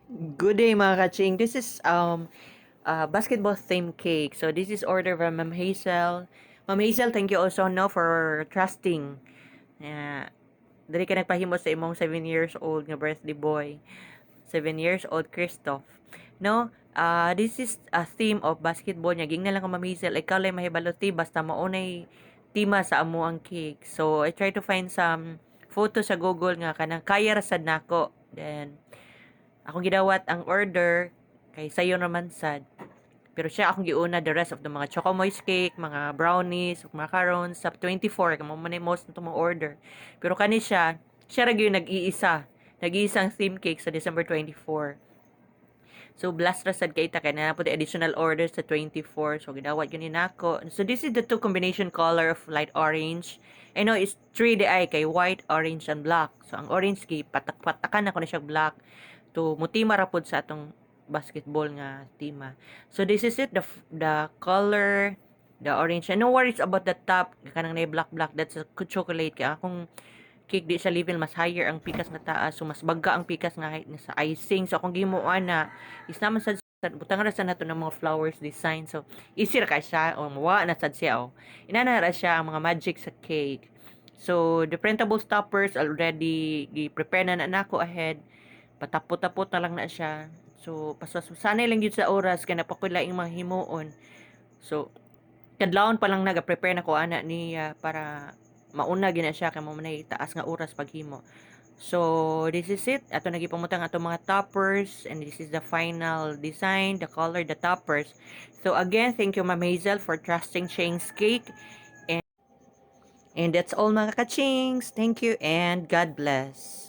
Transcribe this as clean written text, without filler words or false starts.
Good day mga kaching. This is basketball theme cake. So this is order from Ma'am Hazel. Ma'am Hazel, thank you also no for trusting. Dali ka nagpahimo sa imong 7 years old nga birthday boy. 7 years old Christoph. No, this is a theme of basketball niya. Ging na lang ko Ma'am Hazel, ikaw lang mahibaloti basta maunay tima sa amo ang cake. So I try to find some photo sa Google nga kanang kaya rasad nako. Then akong gidawat ang order kay sayo naman sad. Pero siya akong giuna the rest of the mga choco moist cake, mga brownies, macarons sa 24 kamo man most nito mga order. Pero kani siya ra gyud nag-iisa. Nag-iisang theme cake sa December 24. So blast ra sad kay ta kay na pud additional orders sa 24. So gidawat gyud ni nako. So this is the two combination color of light orange. I know it's 3 di ay kay white, orange and black. So ang orange kay patak-patakan ako na siya black to mutima ra pod sa atong basketball nga tema. So this is it, the color, the orange. And no worries about the top, kanang na black that's a chocolate kaya akong cake di sa level mas higher ang pikas nga taas, so mas bagga ang pikas nga sa icing. So akong gimuan na is naman sa butang ra sa nato ng mga flowers design. So easy ra ka siya o mawa na sad siya o. Inana ra siya ang mga magic sa cake. So the printable stoppers already gi-prepare na nako ahead. Patapot-tapot na lang na siya. So sanay lang gyud sa oras kay napakulaing mga himuon. So kadlawon pa lang naga-prepare na ko ana niya para mauna gina siya kay mo manay taas nga oras paghimo. So this is it. Ato nagipamutang ato mga toppers and this is the final design, the color, the toppers. So again, thank you Ma'am Hazel for trusting Chang's Cake. And that's all mga kachings. Thank you and God bless.